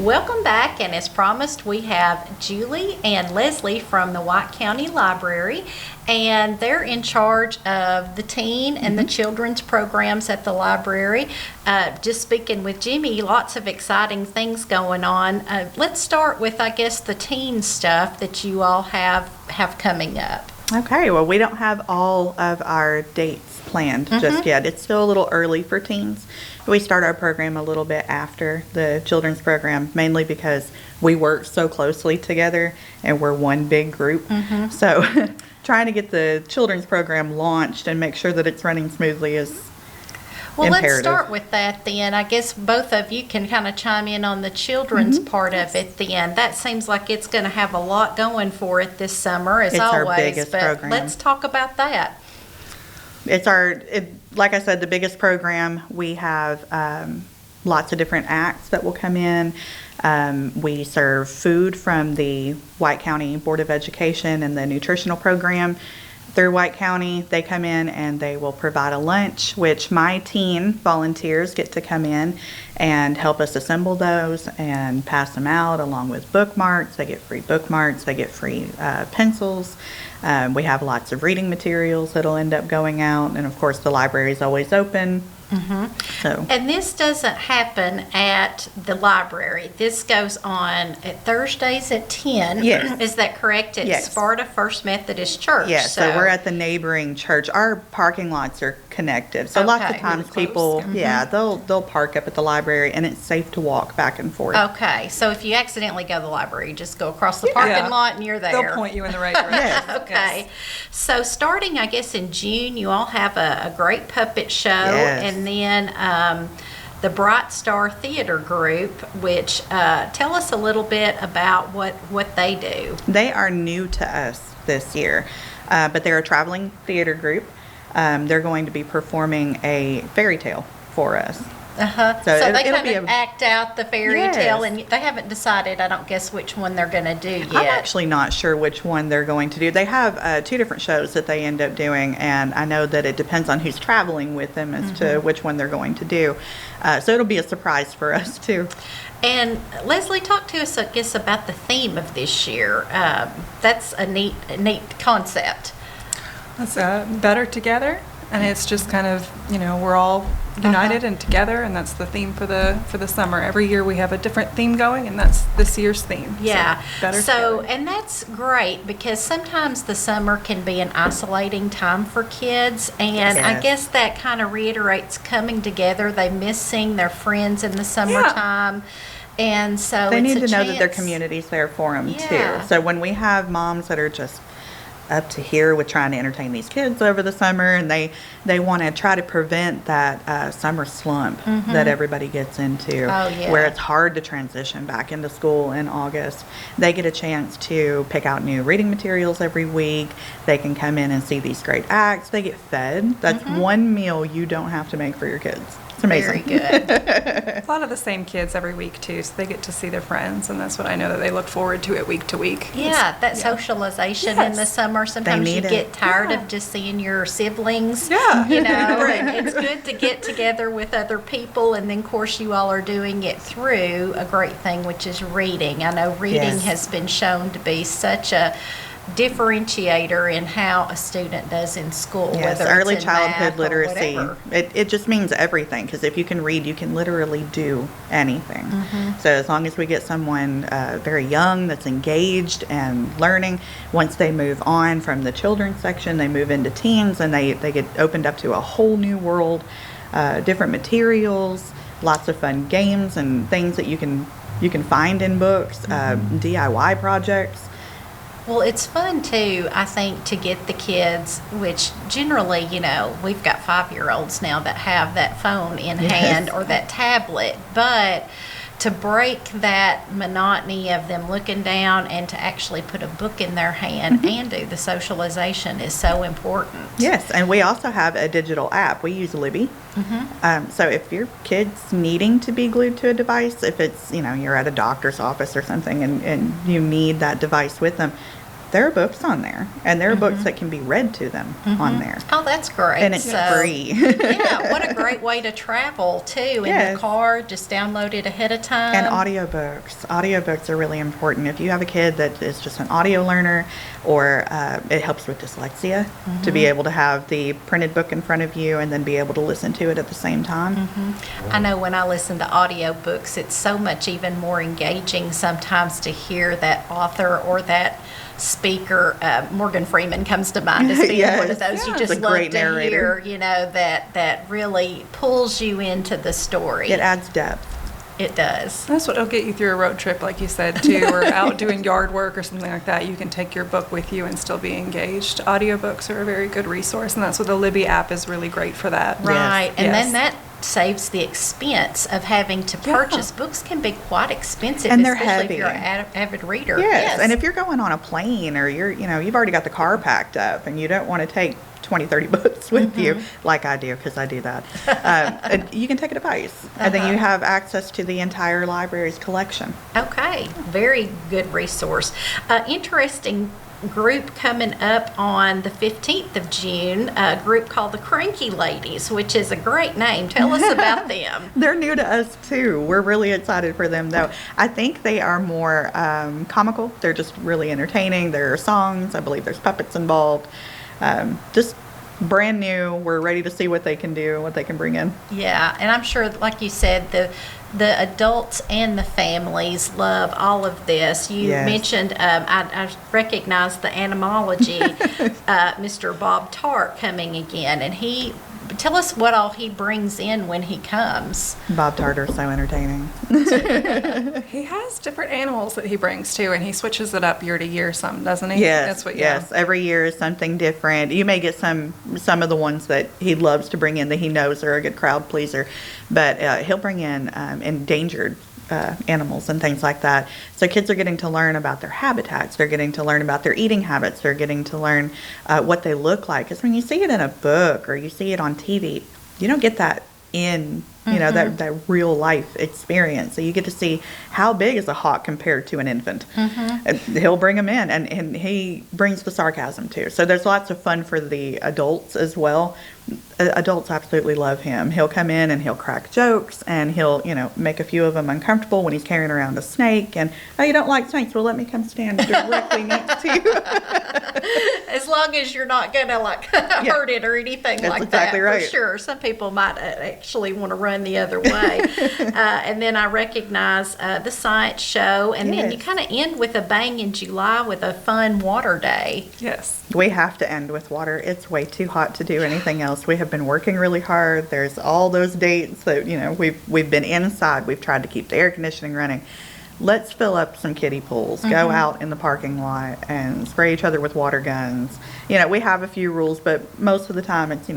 Welcome back, and as promised, we have Julie and Leslie from the White County Library, and they're in charge of the teen and the children's programs at the library. Just speaking with Jimmy, lots of exciting things going on. Let's start with, I guess, the teen stuff that you all have coming up. Okay, well, we don't have all of our dates planned just yet. It's still a little early for teens. We start our program a little bit after the children's program, mainly because we work so closely together and we're one big group. So trying to get the children's program launched and make sure that it's running smoothly is imperative. Let's start with that then. I guess both of you can kind of chime in on the children's part of it then. That seems like it's going to have a lot going for it this summer, as It's always. our biggest program. Let's talk about that. It's like I said, the biggest program. We have lots of different acts that will come in. We serve food from the White County Board of Education and the nutritional program through White County. They come in and they will provide a lunch, which my teen volunteers get to come in and help us assemble those and pass them out along with bookmarks. They get free bookmarks. They get free pencils. We have lots of reading materials that'll end up going out. And of course, the library is always open. So. And this doesn't happen at the library. This goes on at Thursdays at 10. Yes. Is that correct? At Yes. Sparta First Methodist Church. Yes, so we're at the neighboring church. Our parking lots are connected. So lots of Okay. times Really close. people, they'll park up at the library and it's safe to walk back and forth. Okay, so if you accidentally go to the library, you just go across the Yeah. parking Yeah. lot and you're there. They'll point you in the right direction. Yes. Okay, Yes. so starting, I guess, in June, you all have a great puppet show, Yes. and then the Bright Star Theater Group, which tell us a little bit about what they do. They are new to us this year, but they're a traveling theater group. They're going to be performing a fairy tale for us. So So they it'll kind be of act out the fairy Yes. tale, and they haven't decided, I don't guess, which one they're going to do yet. I'm actually not sure which one they're going to do. They have two different shows that they end up doing, and I know that it depends on who's traveling with them as to which one they're going to do. So it'll be a surprise for us, too. And Leslie, talk to us, I guess, about the theme of this year. That's a neat concept. It's better together, and it's just kind of, we're all united and together, and that's the theme for the summer. Every year we have a different theme going, and that's this year's theme. Yeah. So, better together. And that's great because sometimes the summer can be an isolating time for kids, and I Yes. guess that kind of reiterates coming together. They miss seeing their friends in the summertime. And so They it's need a to know that their chance- community's there for them, Yeah. too. So when we have moms that are just up to here with trying to entertain these kids over the summer, and they want to try to prevent that summer slump that everybody gets into, Oh, yeah. where it's hard to transition back into school in August. They get a chance to pick out new reading materials every week. They can come in and see these great acts. They get fed. That's one meal you don't have to make for your kids. It's amazing. Very good. A lot of the same kids every week too, so they get to see their friends, and that's what I know that they look forward to it week to week. Yeah, that socialization in the Yes. summer. Sometimes you need it. get tired Yeah. of just seeing your siblings. Yeah. And it's good to get together with other people. And then, of course, you all are doing it through a great thing, which is reading. I know reading Yes. has been shown to be such a differentiator in how a student does in school. Yes, whether early it's in math childhood or literacy. whatever. It just means everything, because if you can read, you can literally do anything. So as long as we get someone very young that's engaged and learning, once they move on from the children's section, they move into teens, and they get opened up to a whole new world, different materials, lots of fun games and things that you can find in books, DIY projects. Well, it's fun too, I think, to get the kids, which generally, we've got 5-year-olds now that have that phone in hand or that tablet, but to break that monotony of them looking down and to actually put a book in their hand and do the socialization is so important. Yes, and we also have a digital app. We use Libby. So if your kid's needing to be glued to a device, if it's, you're at a doctor's office or something and you need that device with them, there are books on there, and there are books that can be read to them on there. Oh, that's great. And it's So, free. yeah, what a great way to travel, too, in Yes. the car, just download it ahead of time. And audiobooks. Audiobooks are really important. If you have a kid that is just an audio learner, or it helps with dyslexia, to be able to have the printed book in front of you and then be able to listen to it at the same time. I know when I listen to audiobooks, it's so much even more engaging sometimes to hear that author or that speaker. Morgan Freeman comes to mind as being Yes. one of those Yeah, you he's just a love great to narrator. hear, that really pulls you into the story. It adds depth. It does. That's what'll get you through a road trip, like you said, too, or out doing yard work or something like that. You can take your book with you and still be engaged. Audiobooks are a very good resource, and that's what the Libby app is really great for that. Right. And Yes. then that saves the expense of having to purchase. Books can be quite expensive, And they're especially heavy. if you're an avid reader. Yes. And if you're going on a plane, or you've already got the car packed up and you don't want to take 20, 30 books with you, like I do, because I do that, you can take it a bite. And then you have access to the entire library's collection. Okay, very good resource. Interesting group coming up on the 15th of June, a group called the Cranky Ladies, which is a great name. Tell us about them. They're new to us too. We're really excited for them, though. I think they are more comical. They're just really entertaining. There are songs. I believe there's puppets involved. Just brand new. We're ready to see what they can do, what they can bring in. Yeah, and I'm sure, like you said, the adults and the families love all of this. You Yes. mentioned, I recognize the animology, Mr. Bob Tart coming again, and tell us what all he brings in when he comes. Bob Tarter's so entertaining. He has different animals that he brings, too, and he switches it up year to year some, doesn't he? Yes, That's what, yes. Every year is something different. You may get some of the ones that he loves to bring in that he knows are a good crowd pleaser, but he'll bring in endangered animals and things like that. So kids are getting to learn about their habitats. They're getting to learn about their eating habits. They're getting to learn what they look like. Because when you see it in a book or you see it on TV, you don't get that in that real life experience. So you get to see how big is a hawk compared to an infant. And he'll bring them in, and he brings the sarcasm too. So there's lots of fun for the adults as well. Adults absolutely love him. He'll come in and he'll crack jokes, and he'll make a few of them uncomfortable when he's carrying around a snake. And oh, you don't like snakes? Well, let me come stand directly next to you. As long as you're not gonna hurt it or anything That's like exactly that. right. For sure. Some people might actually want to run the other way. And then I recognize the science show, and then you Yes. kind of end with a bang in July with a fun water day. Yes. We have to end with water. It's way too hot to do anything else. We have been working really hard. There's all those dates that we've been inside. We've tried to keep the air conditioning running. Let's fill up some kiddie pools. Go out in the parking lot and spray each other with water guns. We have a few rules, but most of the time it's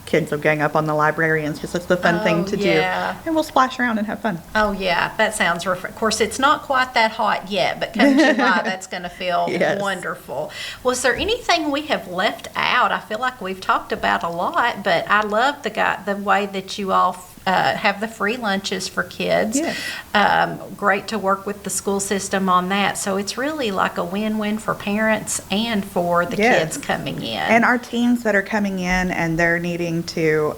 kids will gang up on the librarians because it's the fun thing to yeah. do, and we'll splash around and have fun. Oh yeah, that sounds of course it's not quite that hot yet, but come July that's going to feel Yes. wonderful. Was there anything we have left out? I feel like we've talked about a lot, but I love the way that you all have the free lunches for kids. Yes. Great to work with the school system on that. So it's really like a win-win for parents and for the Yes. kids coming in. And our teens that are coming in and they're needing to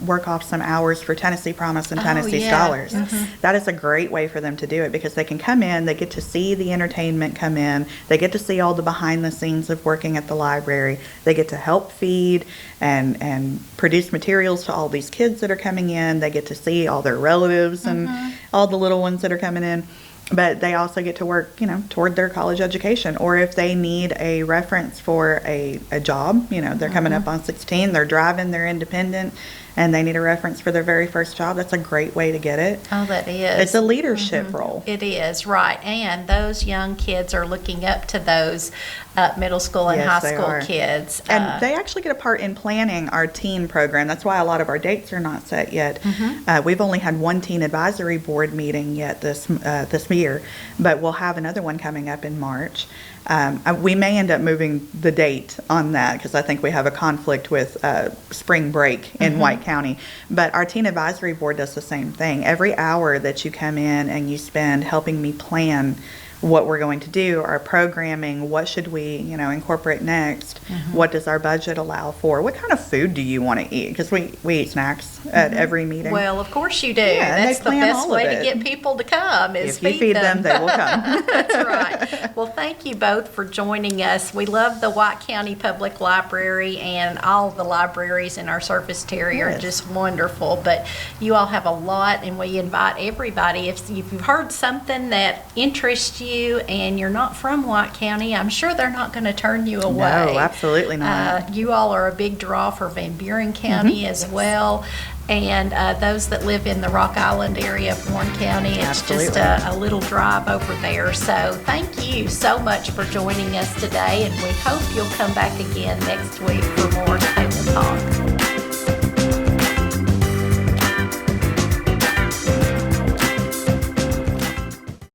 work off some hours for Tennessee Promise and Tennessee yeah. Scholars. That is a great way for them to do it because they can come in, they get to see the entertainment come in, they get to see all the behind the scenes of working at the library, they get to help feed and produce materials to all these kids that are coming in, they get to see all their relatives and all the little ones that are coming in. But they also get to work, toward their college education. Or if they need a reference for a job, they're coming up on 16, they're driving, they're independent, and they need a reference for their very first job. That's a great way to get it. Oh, that is. It's a leadership role. It is, right. And those young kids are looking up to those middle school and Yes, high they school are. kids. And they actually get a part in planning our teen program. That's why a lot of our dates are not set yet. We've only had one teen advisory board meeting yet this year, but we'll have another one coming up in March. We may end up moving the date on that because I think we have a conflict with spring break in White County. But our teen advisory board does the same thing. Every hour that you come in and you spend helping me plan what we're going to do, our programming, what should we, incorporate next? What does our budget allow for? What kind of food do you want to eat? Because we eat snacks at every meeting. Well, of course you do. Yeah, and That's they the plan best all of way to it. get people to come is If you feed them, they will come. That's right. Well, thank you both for joining us. We love the White County Public Library, and all the libraries in our service area are Yes. just wonderful. But you all have a lot, and we invite everybody. If you've heard something that interests you and you're not from White County, I'm sure they're not going to turn you away. No, absolutely not. You all are a big draw for Van Buren County as well. And those that live in the Rock Island area of Warren County, it's just Absolutely. a little drive over there. So thank you so much for joining us today, and we hope you'll come back again next week for more Table Talk.